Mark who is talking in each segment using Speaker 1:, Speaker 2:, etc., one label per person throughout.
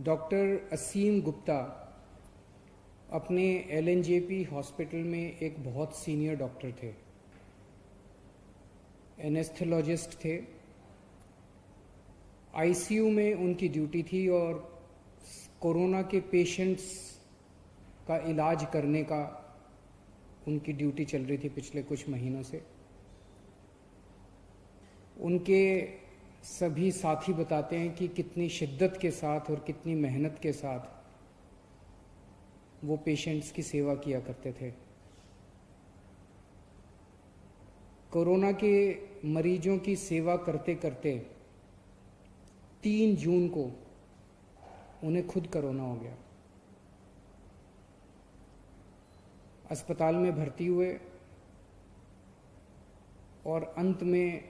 Speaker 1: Doctor असीम गुप्ता अपने LNJP hospital में एक बहुत सीनियर डॉक्टर थे, एनेस्थेलॉजिस्ट थे। आईसीयू में उनकी ड्यूटी थी और कोरोना के पेशेंट्स का इलाज करने का उनकी ड्यूटी चल रही थी पिछले कुछ महीनों से। उनके सभी साथी बताते हैं कि कितनी शिद्दत के साथ और कितनी मेहनत के साथ वो पेशेंट्स की सेवा किया करते थे। कोरोना के मरीजों की सेवा करते करते 3 जून को उन्हें खुद कोरोना हो गया। अस्पताल में भर्ती हुए और अंत में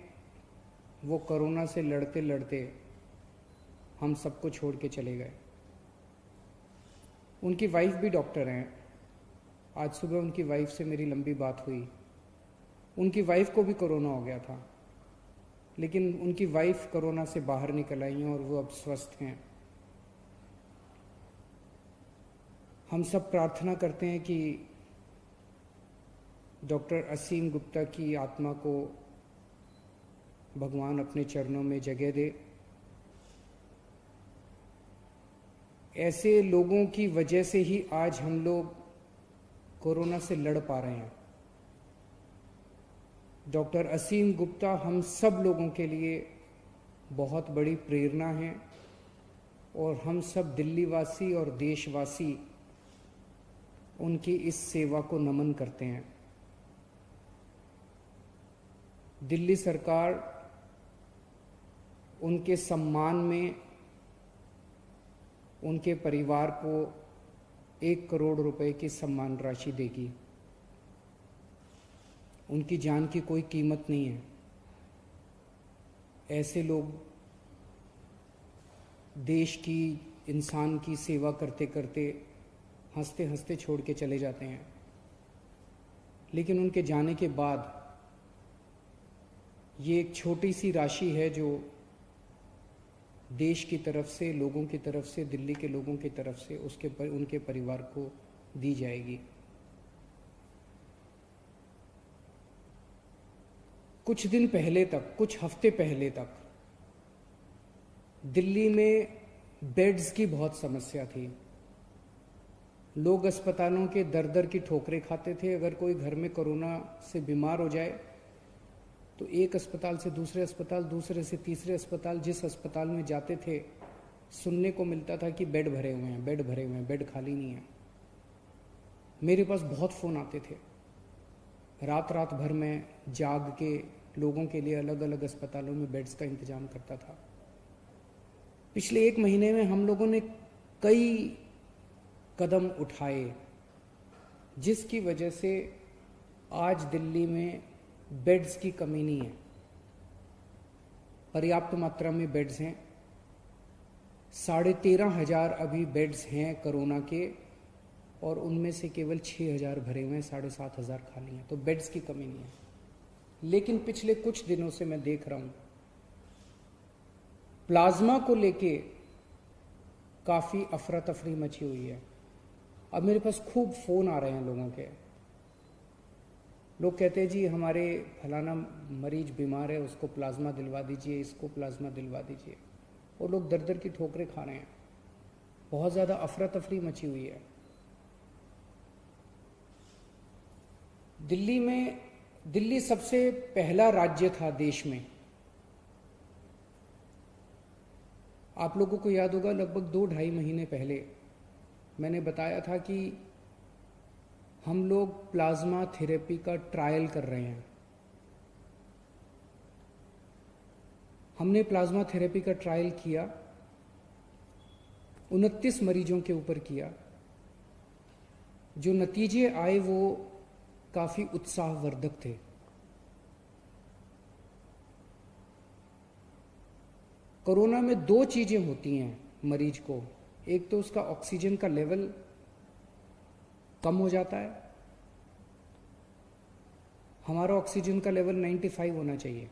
Speaker 1: वो कोरोना से लड़ते लड़ते हम सबको छोड़ के चले गए। उनकी वाइफ भी डॉक्टर हैं। आज सुबह उनकी वाइफ से मेरी लंबी बात हुई। उनकी वाइफ को भी कोरोना हो गया था, लेकिन उनकी वाइफ कोरोना से बाहर निकल आई हैं और वो अब स्वस्थ हैं। हम सब प्रार्थना करते हैं कि डॉक्टर असीम गुप्ता की आत्मा को भगवान अपने चरणों में जगह दे। ऐसे लोगों की वजह से ही आज हम लोग कोरोना से लड़ पा रहे हैं। डॉक्टर असीम गुप्ता हम सब लोगों के लिए बहुत बड़ी प्रेरणा हैं और हम सब दिल्ली वासी और देशवासी उनकी इस सेवा को नमन करते हैं। दिल्ली सरकार उनके सम्मान में उनके परिवार को 1 करोड़ रुपए की सम्मान राशि देगी। उनकी जान की कोई कीमत नहीं है। ऐसे लोग देश की, इंसान की सेवा करते करते हंसते हंसते छोड़ के चले जाते हैं, लेकिन उनके जाने के बाद ये एक छोटी सी राशि है जो देश की तरफ से, लोगों की तरफ से, दिल्ली के लोगों की तरफ से उनके परिवार को दी जाएगी। कुछ दिन पहले तक, कुछ हफ्ते पहले तक दिल्ली में बेड्स की बहुत समस्या थी। लोग अस्पतालों के दर दर की ठोकरें खाते थे। अगर कोई घर में कोरोना से बीमार हो जाए तो एक अस्पताल से दूसरे अस्पताल, दूसरे से तीसरे अस्पताल, जिस अस्पताल में जाते थे सुनने को मिलता था कि बेड भरे हुए हैं, बेड भरे हुए हैं, बेड खाली नहीं है। मेरे पास बहुत फ़ोन आते थे। रात रात भर में जाग के लोगों के लिए अलग अलग अस्पतालों में बेड्स का इंतजाम करता था। पिछले 1 महीने में हम लोगों ने कई कदम उठाए जिसकी वजह से आज दिल्ली में बेड्स की कमी नहीं है। पर्याप्त मात्रा में बेड्स हैं। 13,500 अभी बेड्स हैं कोरोना के, और उनमें से केवल 6,000 भरे हुए हैं, 7,500 खाली हैं। तो बेड्स की कमी नहीं है। लेकिन पिछले कुछ दिनों से मैं देख रहा हूँ प्लाज्मा को लेके काफ़ी अफरा तफरी मची हुई है। अब मेरे पास खूब फ़ोन आ रहे हैं लोगों के। लोग कहते हैं जी हमारे फलाना मरीज बीमार है, उसको प्लाज्मा दिलवा दीजिए, इसको प्लाज्मा दिलवा दीजिए। और लोग दर दर की ठोकरें खा रहे हैं। बहुत ज़्यादा अफरा तफरी मची हुई है दिल्ली में। दिल्ली सबसे पहला राज्य था देश में। आप लोगों को याद होगा लगभग 2-2.5 महीने पहले मैंने बताया था कि हम लोग प्लाज्मा थेरेपी का ट्रायल कर रहे हैं। हमने प्लाज्मा थेरेपी का ट्रायल किया, 29 मरीजों के ऊपर किया। जो नतीजे आए वो काफ़ी उत्साहवर्धक थे। कोरोना में 2 चीज़ें होती हैं मरीज को। एक तो उसका ऑक्सीजन का लेवल कम हो जाता है। हमारा ऑक्सीजन का लेवल 95 होना चाहिए,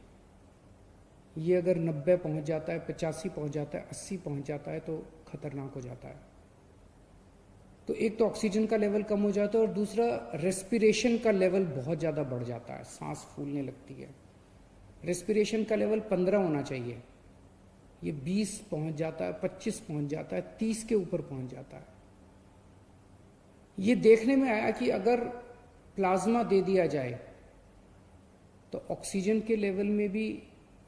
Speaker 1: ये अगर 90 पहुंच जाता है, 85 पहुंच जाता है, 80 पहुंच जाता है तो खतरनाक हो जाता है। तो एक तो ऑक्सीजन का लेवल कम हो जाता है और दूसरा रेस्पिरेशन का लेवल बहुत ज़्यादा बढ़ जाता है, सांस फूलने लगती है। रेस्पिरेशन का लेवल 15 होना चाहिए, ये 20 पहुंच जाता है, 25 पहुंच जाता है, 30 के ऊपर पहुंच जाता है। ये देखने में आया कि अगर प्लाज्मा दे दिया जाए तो ऑक्सीजन के लेवल में भी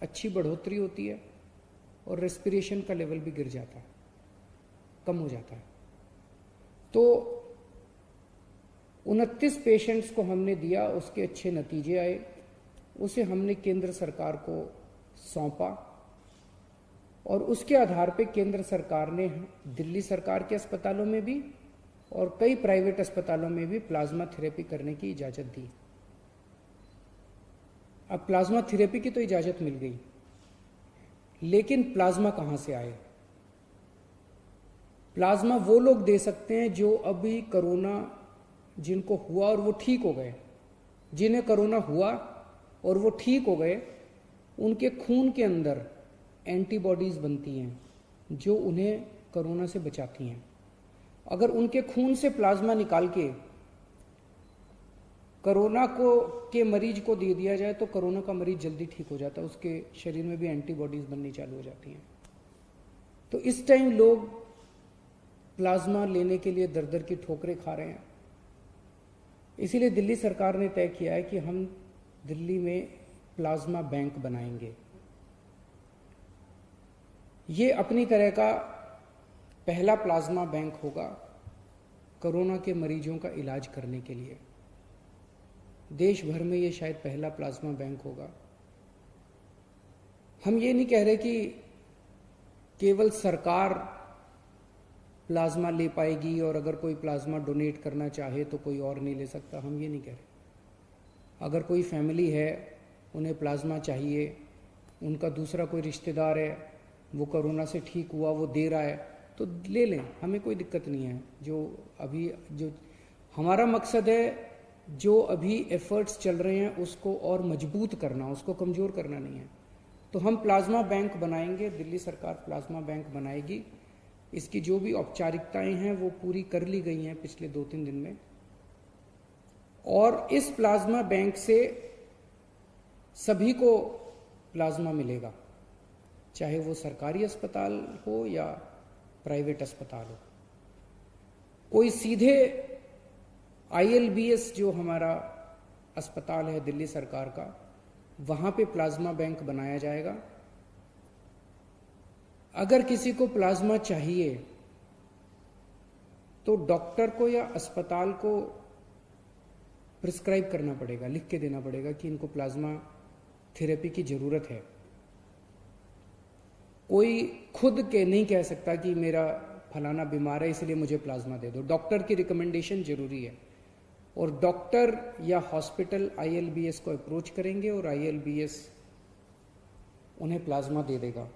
Speaker 1: अच्छी बढ़ोतरी होती है और रेस्पिरेशन का लेवल भी गिर जाता है, कम हो जाता है। तो 29 पेशेंट्स को हमने दिया, उसके अच्छे नतीजे आए, उसे हमने केंद्र सरकार को सौंपा और उसके आधार पे केंद्र सरकार ने दिल्ली सरकार के अस्पतालों में भी और कई प्राइवेट अस्पतालों में भी प्लाज्मा थेरेपी करने की इजाज़त दी। अब प्लाज्मा थेरेपी की तो इजाज़त मिल गई, लेकिन प्लाज्मा कहाँ से आए? प्लाज्मा वो लोग दे सकते हैं जो अभी कोरोना जिनको हुआ और वो ठीक हो गए। जिन्हें कोरोना हुआ और वो ठीक हो गए, उनके खून के अंदर एंटीबॉडीज बनती हैं जो उन्हें कोरोना से बचाती हैं। अगर उनके खून से प्लाज्मा निकाल के कोरोना के मरीज को दे दिया जाए तो कोरोना का मरीज जल्दी ठीक हो जाता है, उसके शरीर में भी एंटीबॉडीज बननी चालू हो जाती हैं। तो इस टाइम लोग प्लाज्मा लेने के लिए दर दर की ठोकरें खा रहे हैं। इसीलिए दिल्ली सरकार ने तय किया है कि हम दिल्ली में प्लाज्मा बैंक बनाएंगे। ये अपनी तरह का पहला प्लाज्मा बैंक होगा कोरोना के मरीजों का इलाज करने के लिए। देश भर में ये शायद पहला प्लाज्मा बैंक होगा। हम ये नहीं कह रहे कि केवल सरकार प्लाज्मा ले पाएगी और अगर कोई प्लाज्मा डोनेट करना चाहे तो कोई और नहीं ले सकता, हम ये नहीं कह रहे। अगर कोई फैमिली है, उन्हें प्लाज्मा चाहिए, उनका दूसरा कोई रिश्तेदार है, वो कोरोना से ठीक हुआ, वो दे रहा है, तो ले लें, हमें कोई दिक्कत नहीं है। जो हमारा मकसद है, जो अभी एफर्ट्स चल रहे हैं उसको और मजबूत करना, उसको कमज़ोर करना नहीं है। तो हम प्लाज्मा बैंक बनाएंगे, दिल्ली सरकार प्लाज्मा बैंक बनाएगी। इसकी जो भी औपचारिकताएं हैं वो पूरी कर ली गई हैं पिछले 2-3 दिन में। और इस प्लाज्मा बैंक से सभी को प्लाज्मा मिलेगा, चाहे वो सरकारी अस्पताल हो या प्राइवेट अस्पताल हो। कोई सीधे ILBS जो हमारा अस्पताल है दिल्ली सरकार का, वहां पे प्लाज्मा बैंक बनाया जाएगा। अगर किसी को प्लाज्मा चाहिए तो डॉक्टर को या अस्पताल को प्रिस्क्राइब करना पड़ेगा, लिख के देना पड़ेगा कि इनको प्लाज्मा थेरेपी की जरूरत है। कोई खुद के नहीं कह सकता कि मेरा फलाना बीमार है इसलिए मुझे प्लाज्मा दे दो। डॉक्टर की रिकमेंडेशन जरूरी है और डॉक्टर या हॉस्पिटल ILBS को अप्रोच करेंगे और ILBS उन्हें प्लाज्मा दे देगा।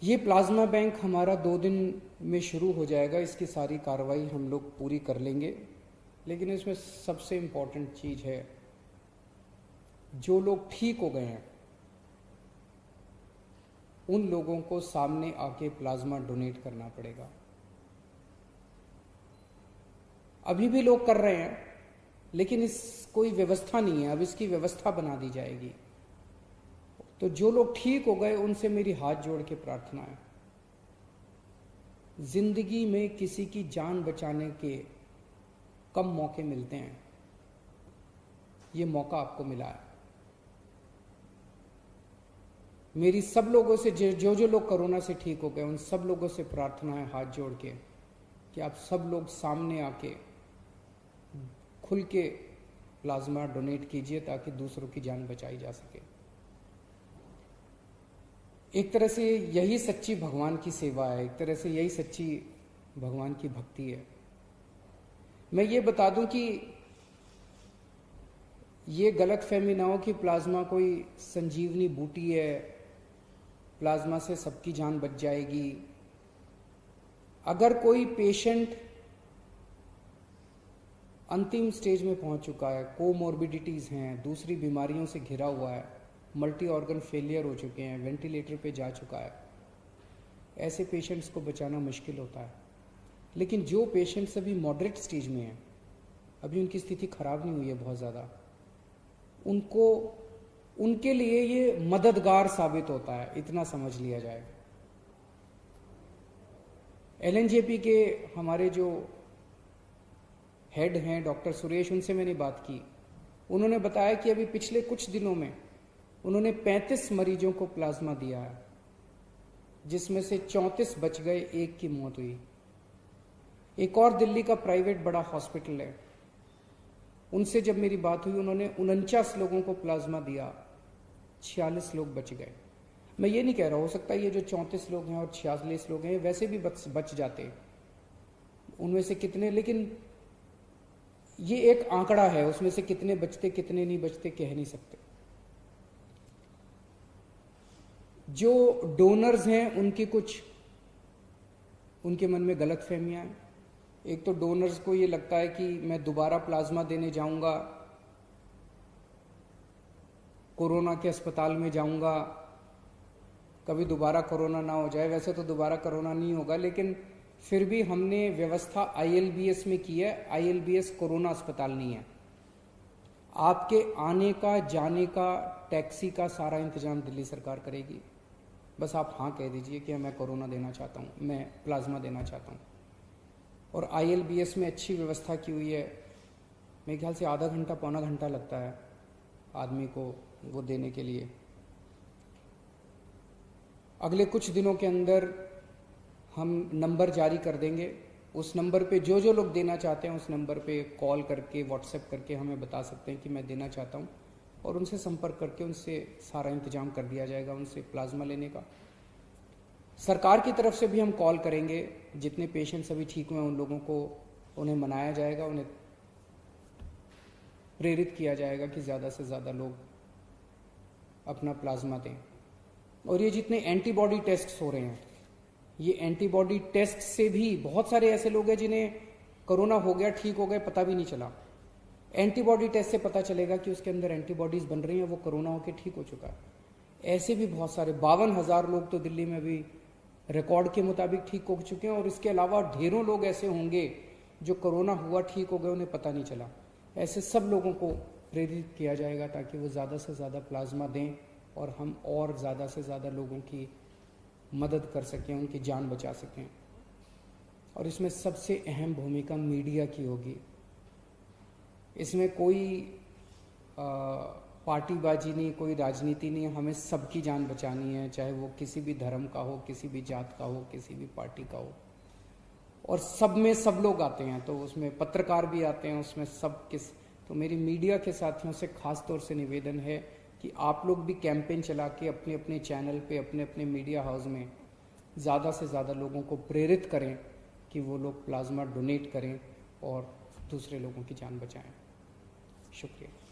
Speaker 1: ये प्लाज्मा बैंक हमारा 2 दिन में शुरू हो जाएगा। इसकी सारी कार्रवाई हम लोग पूरी कर लेंगे, लेकिन इसमें सबसे इम्पोर्टेंट चीज़ है, जो लोग ठीक हो गए हैं उन लोगों को सामने आके प्लाज्मा डोनेट करना पड़ेगा। अभी भी लोग कर रहे हैं, लेकिन इस कोई व्यवस्था नहीं है। अब इसकी व्यवस्था बना दी जाएगी। तो जो लोग ठीक हो गए उनसे मेरी हाथ जोड़ के प्रार्थना है, जिंदगी में किसी की जान बचाने के कम मौके मिलते हैं, ये मौका आपको मिला है। मेरी सब लोगों से जो लोग कोरोना से ठीक हो गए उन सब लोगों से प्रार्थना है हाथ जोड़ के कि आप सब लोग सामने आके खुल के प्लाज्मा डोनेट कीजिए ताकि दूसरों की जान बचाई जा सके। एक तरह से यही सच्ची भगवान की सेवा है, एक तरह से यही सच्ची भगवान की भक्ति है। मैं ये बता दूं कि ये गलत फहमी ना हो कि प्लाज्मा कोई संजीवनी बूटी है, प्लाज्मा से सबकी जान बच जाएगी। अगर कोई पेशेंट अंतिम स्टेज में पहुंच चुका है, कोमॉर्बिडिटीज़ हैं, दूसरी बीमारियों से घिरा हुआ है, मल्टी ऑर्गन फेलियर हो चुके हैं, वेंटिलेटर पे जा चुका है, ऐसे पेशेंट्स को बचाना मुश्किल होता है। लेकिन जो पेशेंट्स अभी मॉडरेट स्टेज में हैं, अभी उनकी स्थिति खराब नहीं हुई है बहुत ज़्यादा, उनके लिए ये मददगार साबित होता है, इतना समझ लिया जाए। LNJP के हमारे जो हेड हैं डॉक्टर सुरेश, उनसे मैंने बात की। उन्होंने बताया कि अभी पिछले कुछ दिनों में उन्होंने 35 मरीजों को प्लाज्मा दिया है, जिसमें से 34 बच गए, एक की मौत हुई। एक और दिल्ली का प्राइवेट बड़ा हॉस्पिटल है, उनसे जब मेरी बात हुई, उन्होंने 49 लोगों को प्लाज्मा दिया, 46 लोग बच गए। मैं ये नहीं कह रहा, हो सकता है ये जो 34 लोग हैं और 46 लोग हैं वैसे भी बच जाते उनमें से कितने, लेकिन ये एक आंकड़ा है, उसमें से कितने बचते कितने नहीं बचते कह नहीं सकते। जो डोनर्स हैं उनके मन में गलत फहमियां हैं। एक तो डोनर्स को ये लगता है कि मैं दोबारा प्लाज्मा देने जाऊंगा, कोरोना के अस्पताल में जाऊंगा, कभी दोबारा कोरोना ना हो जाए। वैसे तो दोबारा कोरोना नहीं होगा, लेकिन फिर भी हमने व्यवस्था ILBS में की है। ILBS कोरोना अस्पताल नहीं है। आपके आने का, जाने का, टैक्सी का सारा इंतजाम दिल्ली सरकार करेगी। बस आप हाँ कह दीजिए कि मैं कोरोना देना चाहता हूँ, मैं प्लाज्मा देना चाहता हूँ। और ILBS में अच्छी व्यवस्था की हुई है। मेरे ख्याल से आधा घंटा पौना घंटा लगता है आदमी को वो देने के लिए। अगले कुछ दिनों के अंदर हम नंबर जारी कर देंगे। उस नंबर पे जो जो लोग देना चाहते हैं उस नंबर पे कॉल करके, व्हाट्सएप करके हमें बता सकते हैं कि मैं देना चाहता हूँ, और उनसे संपर्क करके उनसे सारा इंतजाम कर दिया जाएगा उनसे प्लाज्मा लेने का। सरकार की तरफ से भी हम कॉल करेंगे, जितने पेशेंट्स अभी ठीक हुए उन लोगों को, उन्हें मनाया जाएगा, उन्हें प्रेरित किया जाएगा कि ज़्यादा से ज़्यादा लोग अपना प्लाज्मा दें। और ये जितने एंटीबॉडी टेस्ट हो रहे हैं, ये एंटीबॉडी टेस्ट से भी बहुत सारे ऐसे लोग हैं जिन्हें कोरोना हो गया, ठीक हो गए, पता भी नहीं चला। एंटीबॉडी टेस्ट से पता चलेगा कि उसके अंदर एंटीबॉडीज बन रही हैं, वो कोरोना होकर ठीक हो चुका है। ऐसे भी बहुत सारे 52,000 लोग तो दिल्ली में भी रिकॉर्ड के मुताबिक ठीक हो चुके हैं, और इसके अलावा ढेरों लोग ऐसे होंगे जो कोरोना हुआ, ठीक हो गए, उन्हें पता नहीं चला। ऐसे सब लोगों को प्रेरित किया जाएगा ताकि वो ज़्यादा से ज़्यादा प्लाज्मा दें और हम और ज़्यादा से ज़्यादा लोगों की मदद कर सकें, उनकी जान बचा सकें। और इसमें सबसे अहम भूमिका मीडिया की होगी। इसमें कोई पार्टीबाजी नहीं, कोई राजनीति नहीं, हमें सबकी जान बचानी है, चाहे वो किसी भी धर्म का हो, किसी भी जात का हो, किसी भी पार्टी का हो। और सब में सब लोग आते हैं, तो उसमें पत्रकार भी आते हैं, उसमें सब तो मेरी मीडिया के साथियों से खास तौर से निवेदन है कि आप लोग भी कैंपेन चला के अपने अपने चैनल पे, अपने अपने मीडिया हाउस में ज़्यादा से ज़्यादा लोगों को प्रेरित करें कि वो लोग प्लाज्मा डोनेट करें और दूसरे लोगों की जान बचाएं। शुक्रिया।